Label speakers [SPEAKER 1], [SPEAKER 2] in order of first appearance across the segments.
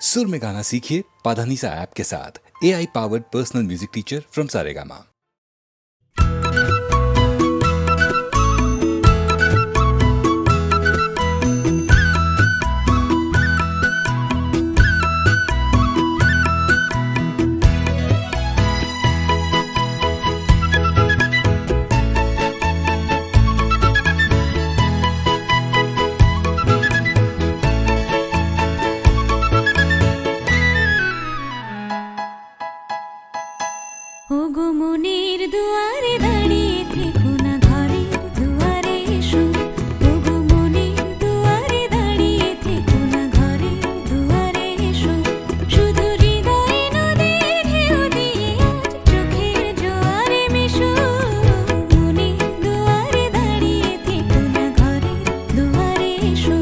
[SPEAKER 1] सुर में गाना सीखिए पाधानीसा ऐप के साथ। AI powered personal music teacher from Saregama.
[SPEAKER 2] ওগো মনের দুয়ারে দাঁড়িয়ে থেকো না, ঘরের দুয়ারে এসো। ওগো মনের দুয়ারে দাঁড়িয়ে থেকো না, ঘরের দুয়ারে এসো। শুধু হৃদয়ে নদীর ঢেউ দিয়ে আজ চোখের জোয়ারে মেশো। মনের দুয়ারে দাঁড়িয়ে থেকো না, ঘরের দুয়ারে এসো।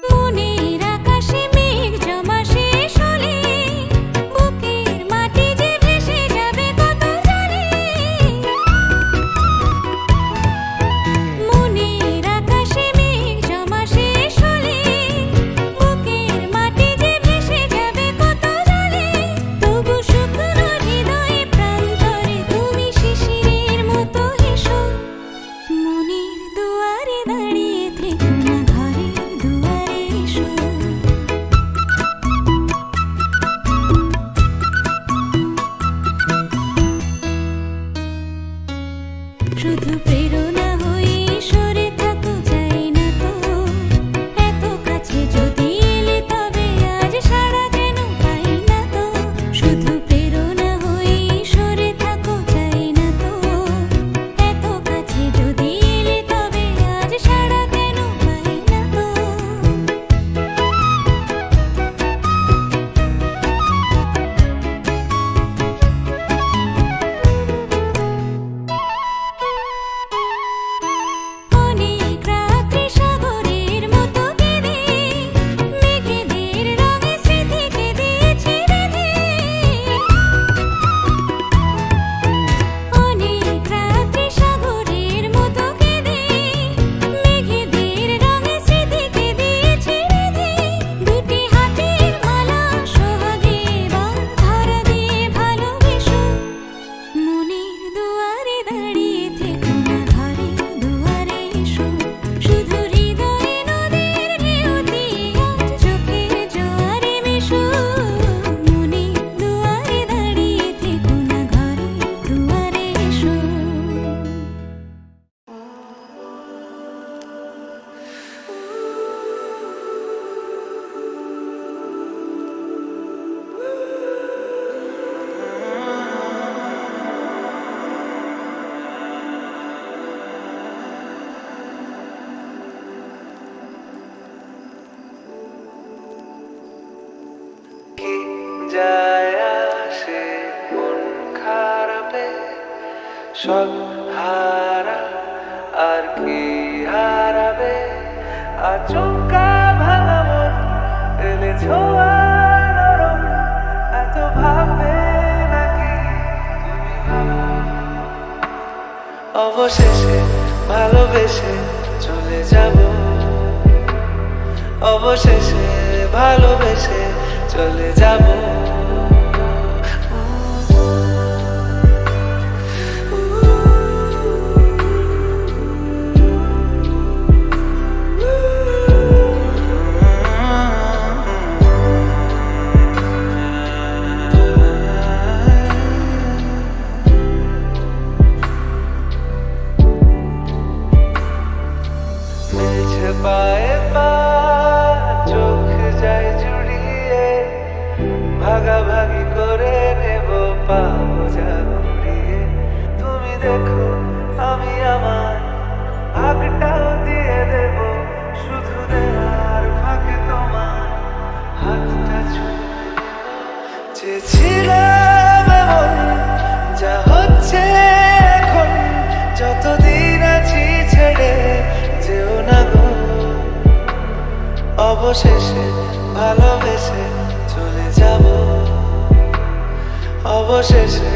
[SPEAKER 2] মনের আকাশে মেঘ জমা শেষ হলে বুকের মাটি যে ভেসে যাবে কত জলে। মনের আকাশে মেঘ জমা শেষ হলে বুকের মাটি যে ভেসে যাবে কত জলে। তবু শুকনো হৃদয়ে প্রান্তরে তুমি শিশিরের মতো হেসো। মনের দুয়ারে দাঁড়িয়ে থেকো না, ঘরের দুয়ারে এসো। শুধু প্রেরণা হয়ে সরে থাকো, চাই না তো এত কাছে যদি এলে তবে আজ সাড়া কেন পাই না তো। শুধু প্রেরণা হয়ে সরে থাকো, চাই না তো এত কাছে যদি এলে তবে আজ সাড়া কেন পাই না তো। অনেক রাত্রি সাগরের মতো কেঁদে মেঘেদের রঙে স্মৃতিকে দিয়েছি বেঁধে। অনেক রাত্রি সাগরের মতো কেঁদে মেঘেদের রঙে স্মৃতিকে দিয়েছি বেঁধে। দুটি হাতের মালা সোহাগে এবার ধরা দিয়ে ভালোবেসো। মনের দুয়ারে দাঁড়িয়ে থেকো না, ঘরের দুয়ারে এসো। শুধু হৃদয়ে নদীর ঢেউ দিয়ে আজ চোখের জোয়ারে মেশো। মনের দুয়ারে দাঁড়িয়ে থেকো না, ঘরের দুয়ারে এসো।
[SPEAKER 3] কি যায় আসে মন খারাপে, সব হারা আর কি হারাবে। আচমকা ভাঙা মন এলে ছোঁয়া নরম, এত ভাববে নাকি তুমি ভাবো। অবশেষে ভালোবেসে চলে যাব, অবশেষে ভালোবেসে চলে যাব। মিলছে পায়ে পা, চোখ যায় জুড়িয়ে, ভাগাভাগি করে নেব পাবো যা কুড়িয়ে। তুমি দেখো আমি আমার ভাগটাও দিয়ে দেব, শুধু দেওয়ার ফাঁকে তোমার হাতটা ছুঁয়ে নেব। চেয়েছিলাম এমন যা হচ্ছে এখন, যতদিন আছি ছেড়ে যেও না গো। অবশেষে ভালোবেসে চলে যাব, অবশেষে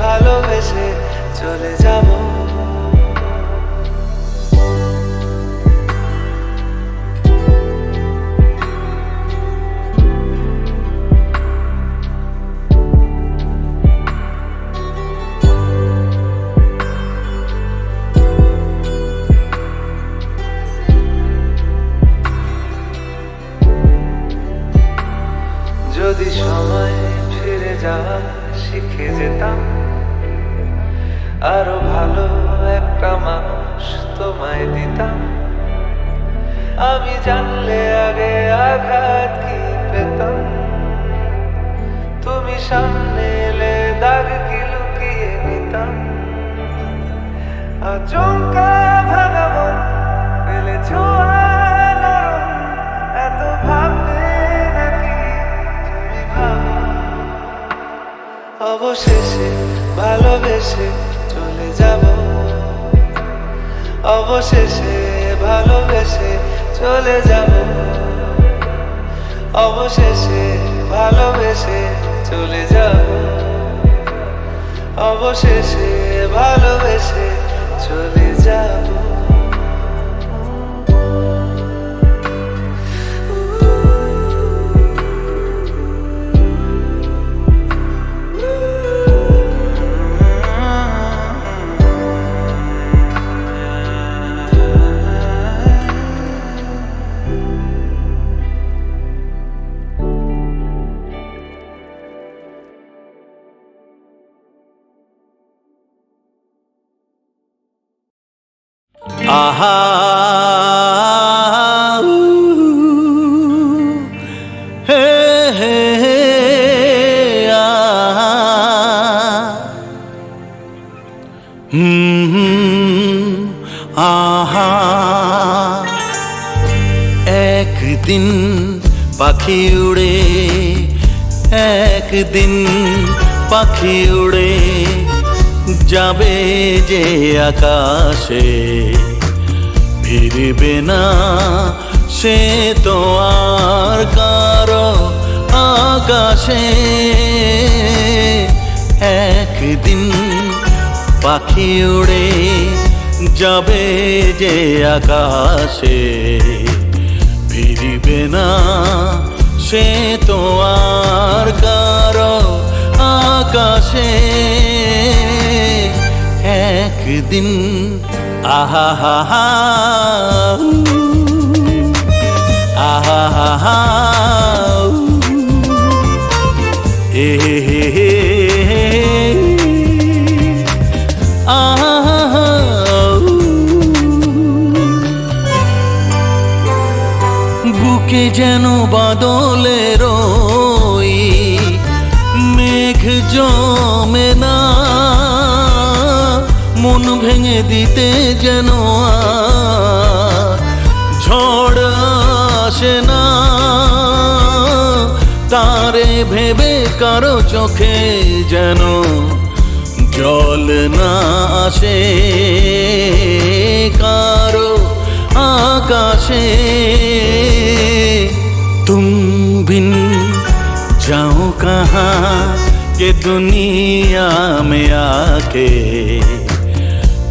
[SPEAKER 3] ভালোবেসে চলে যাব। যদি সময় ফিরে যাওয়া শিখে যেতাম, আরো ভালো একটা মানুষ তোমায় দিতাম। আমি জানলে আগে আঘাত কি পেতাম, তুমি সামনে এলে দাগ কি লুকিয়ে নিতাম। আচমকা ভাঙা মন পেলে ছোঁয়া নরম, এত ভাবতে নাকি তুমি ভাবো। অবশেষে ভালোবেসে চলে যাব, অবশেষে ভালোবেসে চলে যাব, অবশেষে ভালোবেসে চলে যাব, অবশেষে ভালোবেসে চলে যাব।
[SPEAKER 4] আহা হে হে হে আহা আহা একদিন পাখি উড়ে, একদিন পাখি উড়ে যাবে যে আকাশে, ফিরবে না সে তো আর কারো আকাশে। একদিন পাখি উড়ে যাবে যে আকাশে, ফিরবে না সে তো আর কারো আকাশে। একদিন আহা হা হা আহা হা হা এ হে হে আহা বুকে যেন বাদলের ওই মেঘ জমে না, মন ভেঙে দিতে যেন ঝড় আসে না। তারে ভেবে কারো চোখে যেন জল না আসে, কারো आकाशे तुम बिन जाओ कहाँ के दुनिया में आके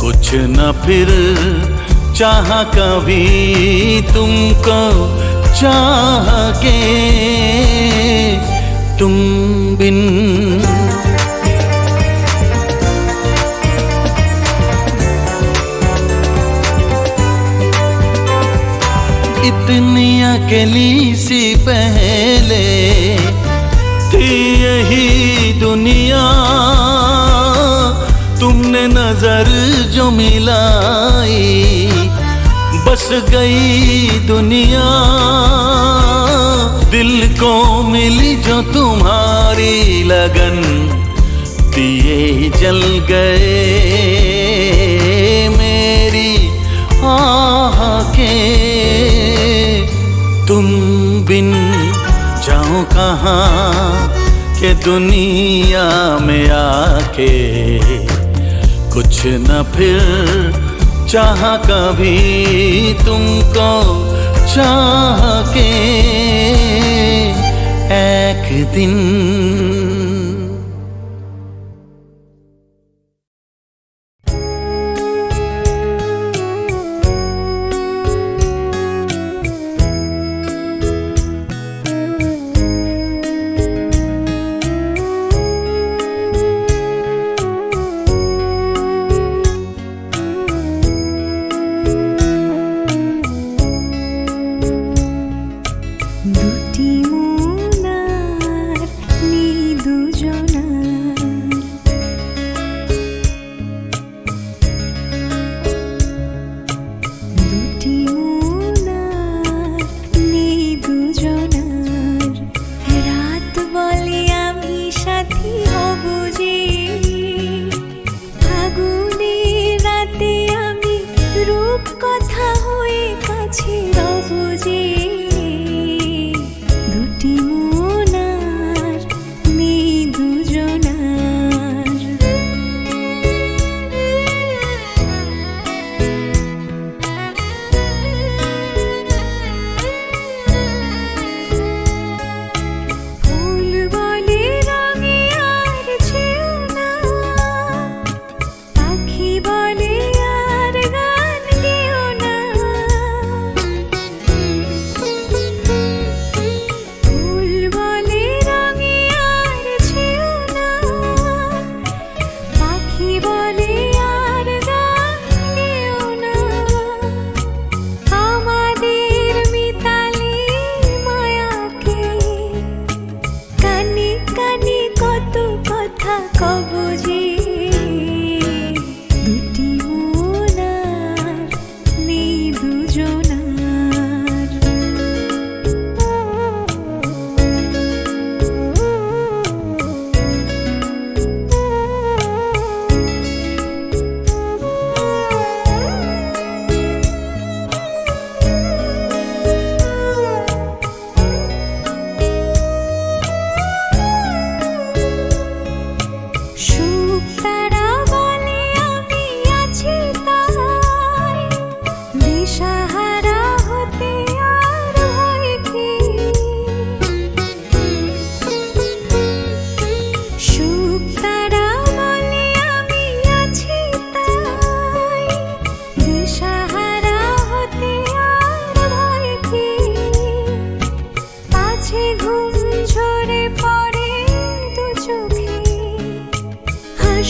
[SPEAKER 4] कुछ न फिर चाह कभी तुमको चाह के तुम बिन इतनी अकेली सी पहले थी यही दुनिया, तुमने नजर जो मिलाई बस गई दुनिया। दिल को मिली जो तुम्हारी लगन, दिए जल गए मेरी आह के। तुम बिन जाओ कहाँ के दुनिया में आके कुछ न फिर चाह कभी तुमको चाह के एक दिन।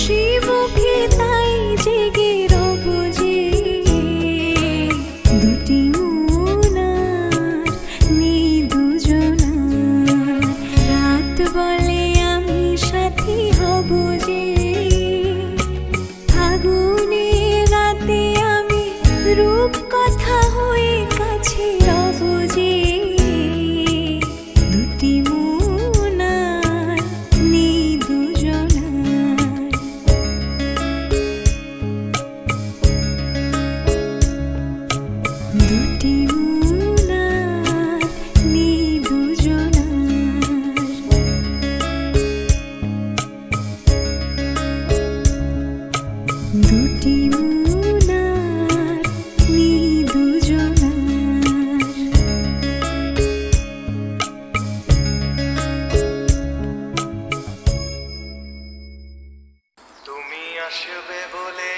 [SPEAKER 2] হাসি মুখে তাই জেগে রব যে দুটি মন আর নেই দুজনার রাত বলে আমি সাথী হব যে ফাগুনে রাতে আমি রূপ কথা হয়ে কাছে রব যে দুটি মন আর নেই দুজনার দুটি মন আর নেই দুজনার দুটি মন আর নেই দুজনার
[SPEAKER 3] তুমি আসবে বলে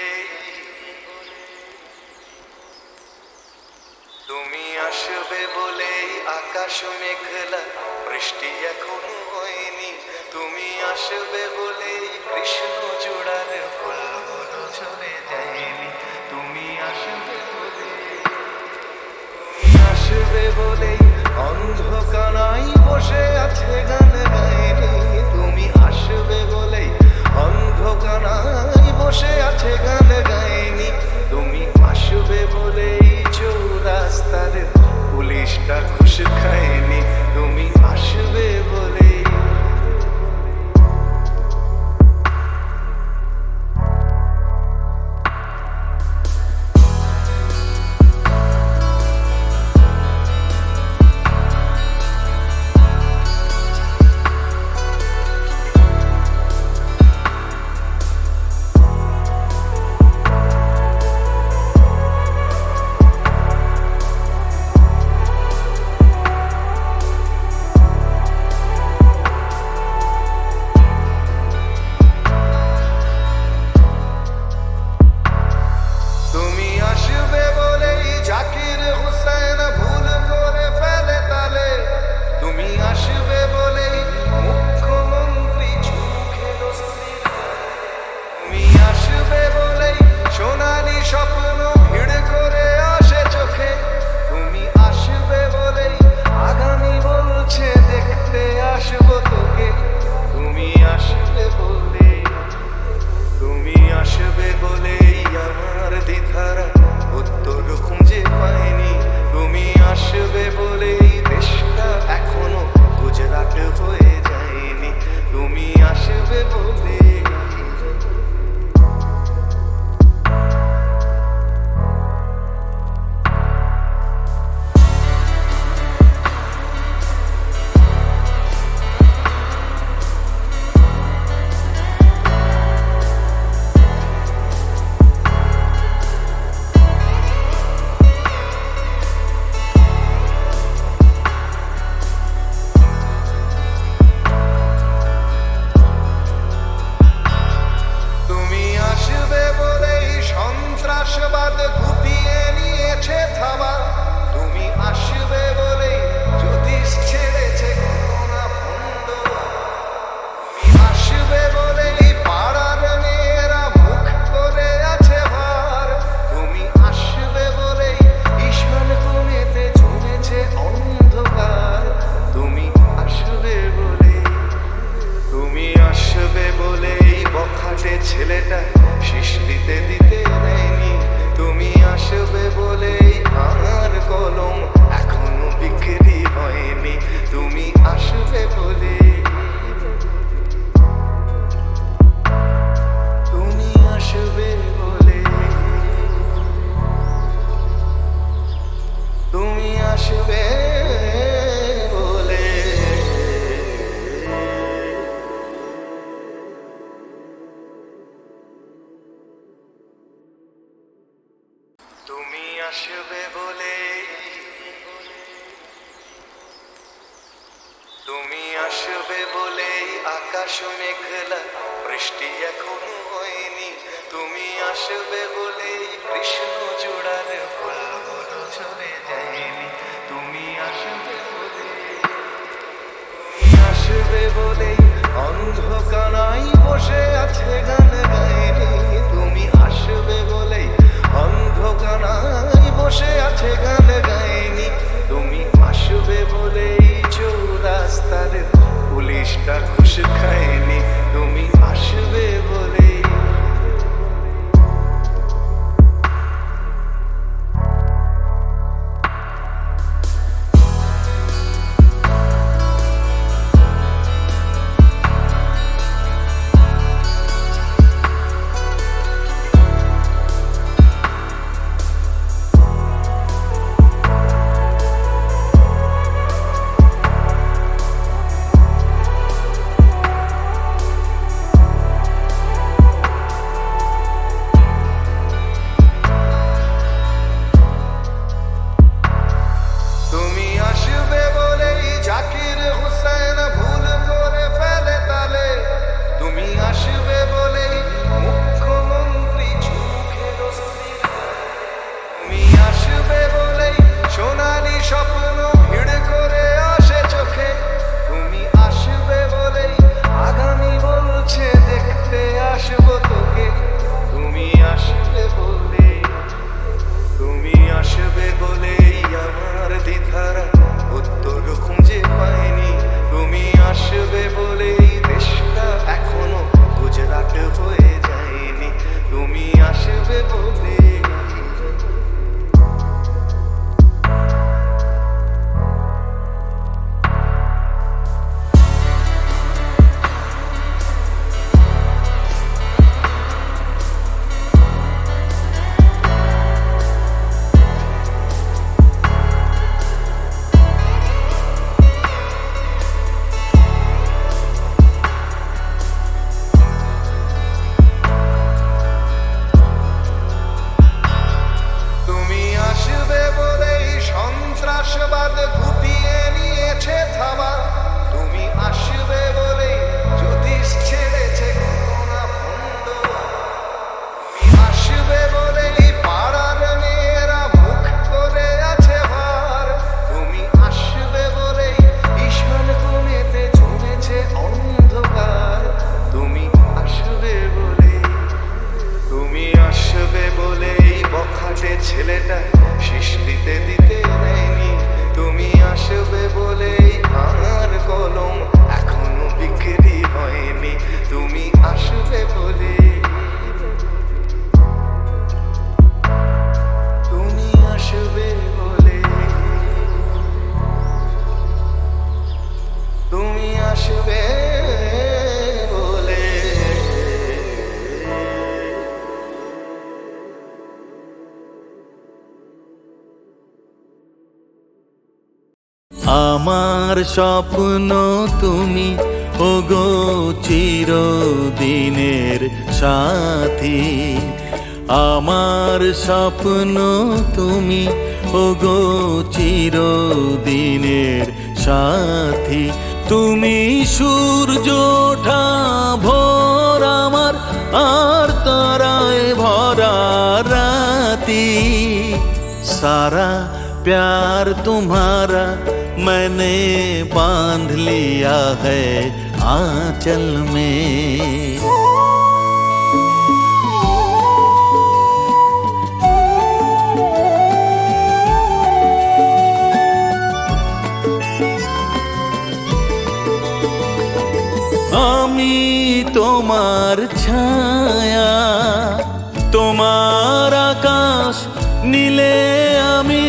[SPEAKER 3] তুমি আসবে বলে আকাশ মেঘলা বৃষ্টি এখনো হয়নি তুমি আসবে বলে কৃষ্ণ চূড়ার ফুলগুলো ঝরে যায়নি তুমি আসবে বলে তুমি আসবে বলে অন্ধকারাই বসে আছে গান গায়নি তুমি আসবে বলে অন্ধকারাই বসে আছে গান গায়নি তুমি আসবে বলে চৌরাস্তার পুলিশটা ঘুষ খায়নি তুমি আসবে বলে তুমি আসবে বলেই জাকির হুসেন ভুল করে ফেলে তালে তুমি আসবে বলেই মুখ্যমন্ত্রী ঝুঁকেলো তুমি আসবে বলেই সোনালি স্বপ্ন ভিড় করে আসে চোখে তুমি আসবে বলেই আগামী বলছে দেখতে আসবো তোকে তুমি আসবে বলে তুমি আসবে বলেই আমার দ্বিধারা উত্তর খুঁজে পাইনি তুমি আসবে বলেই দেশটা এখনো গুজরাট হয়ে যায়নি তুমি আসবে বলে তুমি আসবে বলেই সন্ত্রাসবাদ গুটিয়ে নিয়েছে থাবা তুমি আসবে বলেই জ্যোতিষ ছেড়েছে ঘটনা বন্ধ তুমি আসবে বলেই পাড়ার মেয়েরা মুখ করে আছে ভার তুমি আসবে বলেই ঈশান কোণেতে জমেছে অন্ধকার তুমি আসবে বলেই তুমি আসবে বলেই বখাটে ছেলেটা শীষ দিতে দিতে নেয়নি তুমি আসবে বলেই আমার কলম এখনো বিক্রি হয়নি তুমি আসবে বলে তুমি আসবে বলে তুমি আসবে বলে তুমি আসবে বলে তুমি আসবে বলেই আকাশ মেঘলা বৃষ্টি এখনো হয়নি তুমি আসবে বলেই কৃষ্ণ চূড়ার ফুলগুলো ঝরে যায়নি তুমি আসবে বলে তুমি আসবে বলেই অন্ধকারাই বসে আছে গান গায়
[SPEAKER 4] আমার স্বপ্ন তুমি ওগো চিরদিনের সাথী, আমার স্বপ্ন তুমি ওগো চিরদিনের সাথী। তুমি সূর্য ওঠা ভোর আমার, আর তারায় ভরা রাতি। सारा प्यार तुम्हारा मैंने बांध लिया है आंचल में। আমি তোমার ছায়া, তোমার আকাশ নীলে আমি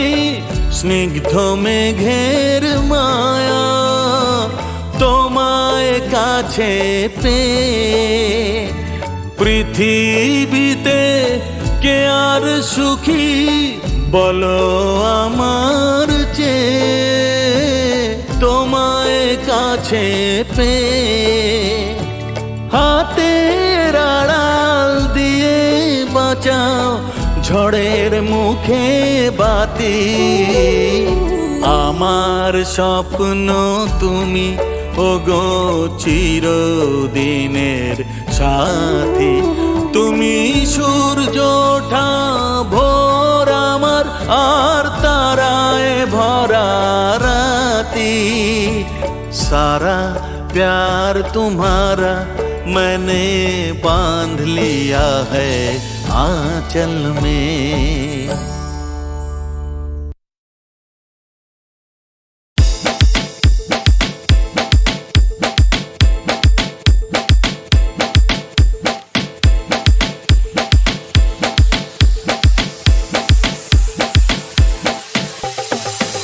[SPEAKER 4] স্নিগ্ধ মেঘের মায়া। তোমায় কাছে পেয়ে পৃথিবীতে কে আর সুখী বলো আমার চেয়ে। তোমায় কাছে পেয়ে হাতের আড়াল দিয়ে বাঁচাও ঝড়ের মুখে বাতি। আমার স্বপ্ন তুমি ওগো চিরদিনের সাথী। তুমি সূর্য ওঠা ভোর আমার, আর তারায় ভরা রাতি। सारा प्यार तुम्हारा मैंने बांध लिया है आंचल में।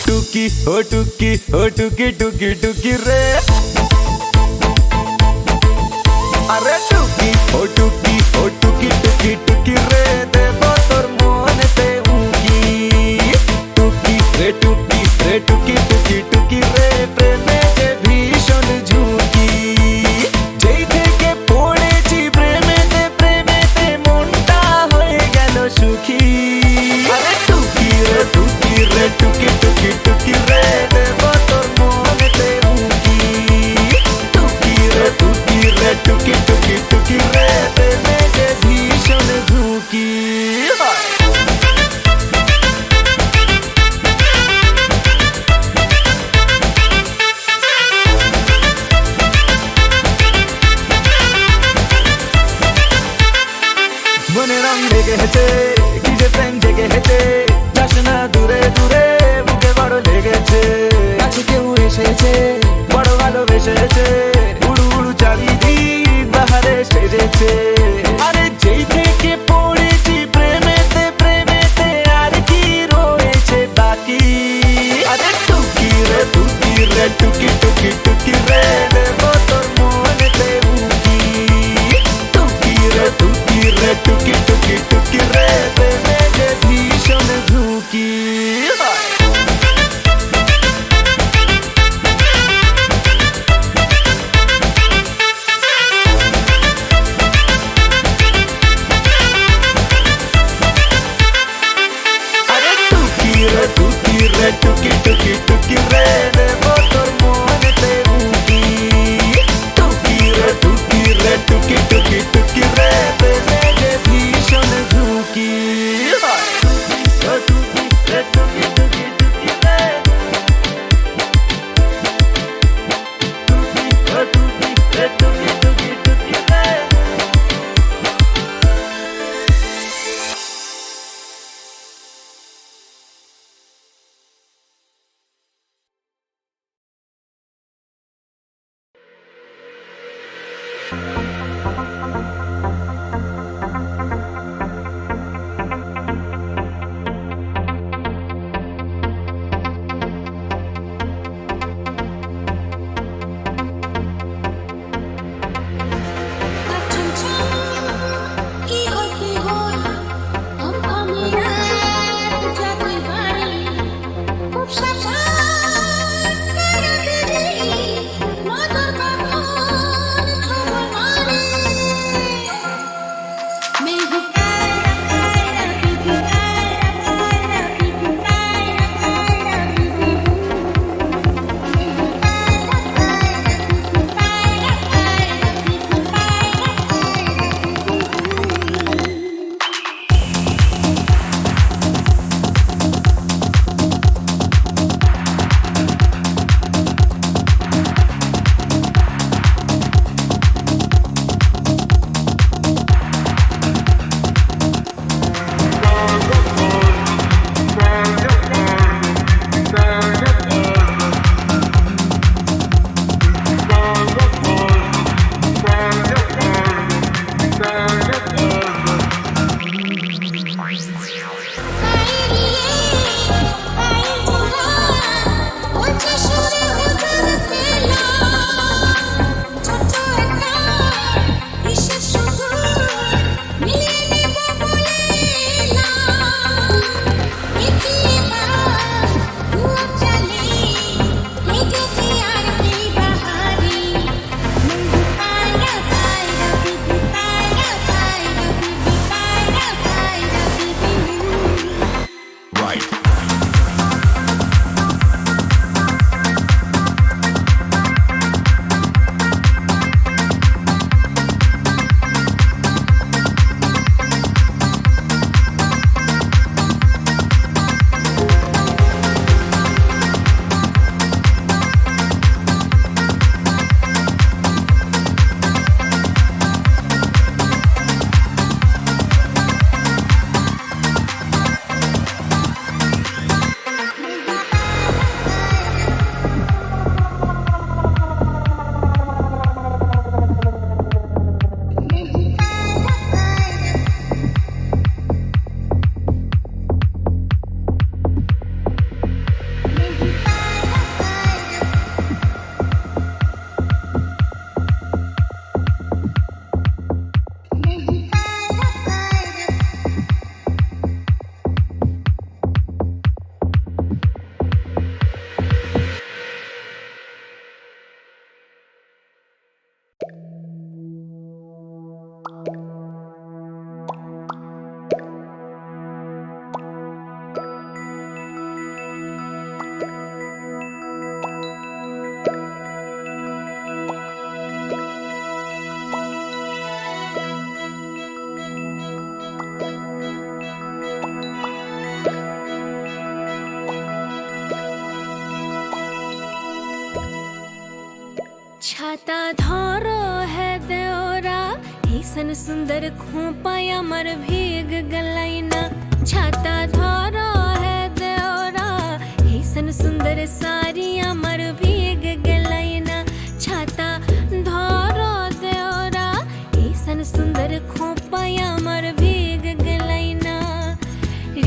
[SPEAKER 4] टुकी हो टुकी हो टुकी टुकी टुकी रे, अरे टुकी हो टुकी हो टुकी टुकी टुकी रे, देव तोर मनेते उकी। टुकी रे टुकी रे टुकी टुकी टुकी रे, प्रेमे जे भीषण झुकी। যেই থেকে পড়েছি প্রেমেতে মনটা হয়ে গেল সুখী। আরে টুকি রে টুকি রে টুকি টুকি টুকি রে, দেব তোর মনেতে উকি। টুকি রে টুকি রে টুকি টুকি টুকি রে, প্রেমে যে ভীষণ ঝুঁকি। মনে রং লেগে হেছে, কি যে প্রেম জেগে হেছে। যাস না দূরে দূরে, বুকে বড় লেগেছে। কাছে কেউ এসেছে, বড় ভালোবেসেছে। উড়ু উড়ু চারিদিক বাহারে সেজেছে। আরে যেই থেকে পড়েছি প্রেমেতে আর কি রয়েছে বাকি। আরে টুকি রে টুকি রে টুকি টুকি টুকি রে, দেব তোর মনেতে উকি। টুকি রে টুকি রে টুকি টুকি টুকি রে, প্রেমে যে ভীষণ ঝুঁকি।
[SPEAKER 2] छाता धरो है देओरा ऐसन सुंदर खोपाया मर भीग गलाइना छाता धरो है देओरा ऐसन सुंदर सारिया मर भीग गलाइना छाता धरो देओरा ऐसन सुंदर खोपाया मर भीग गलाइना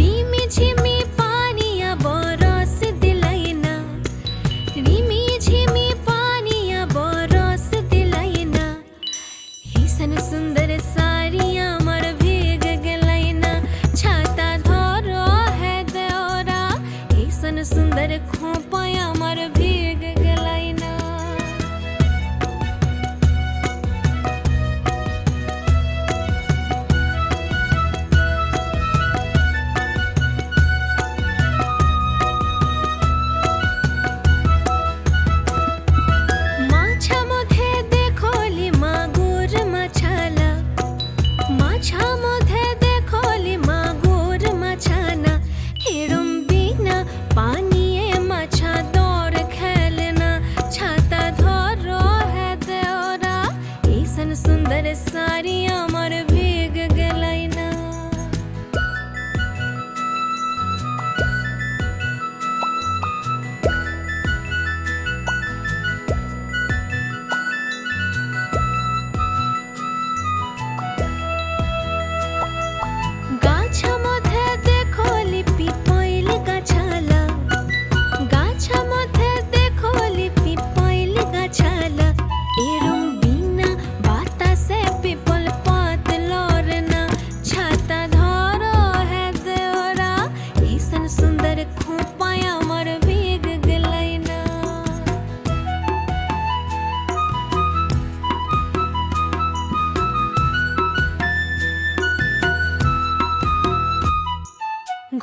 [SPEAKER 2] रीमी झिमी पानिया बरस दिलाइना रीमी झिमी सुंदर सारिया मर भीग गलाइना छाता धरो है देओरा ऐसन सुंदर खोपाया मर भीग गलाइना सुंदर सारिया मर भीग गलाइना गाछा मधे देखोली पिपइल गाछाला गाछा मधे देखोली पिपइल गाछाला एरम पिपल पात लौरना छाता धरो है देओरा ऐसन सुंदर खोपाया मर भीग गलाइना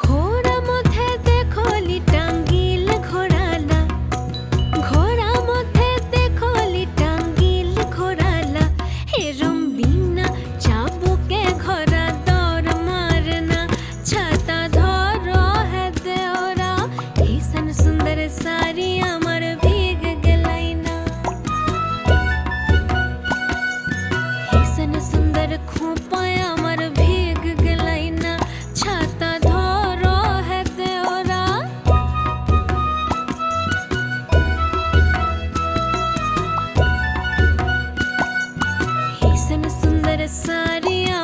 [SPEAKER 2] घोड़ा मधे देखोली टांगिल घोड़ाला घोड़ा मधे देखोली टांगिल घोड़ाला हेरम बिना चाबू के घोड़ा दौड़ मारना छाता धरो है देओरा ऐसन सुंदर सारिया मर भीग गलाइना ऐसन सुंदर खोपाया मर भीग गलाइना छाता धरो है देओरा ऐसन सुंदर सारिया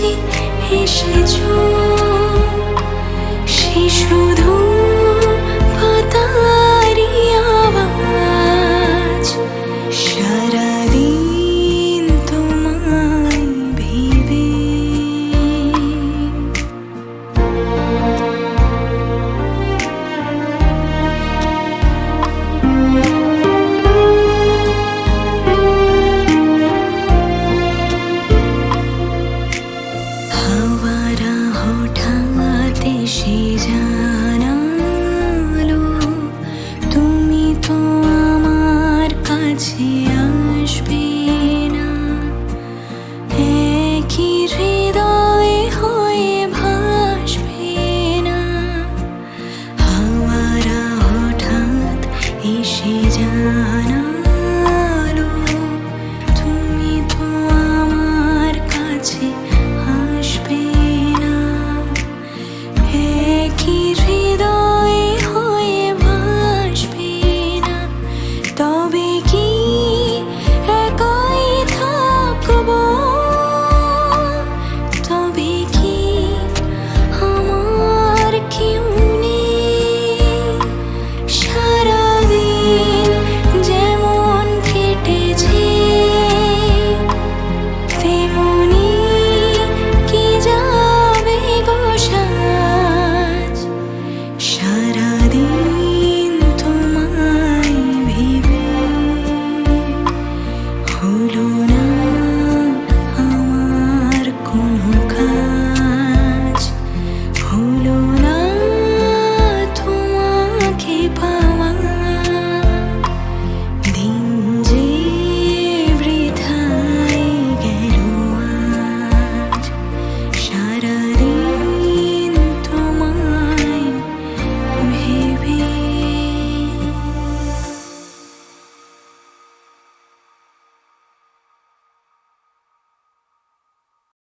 [SPEAKER 2] কাছে এসেছো সে শুধু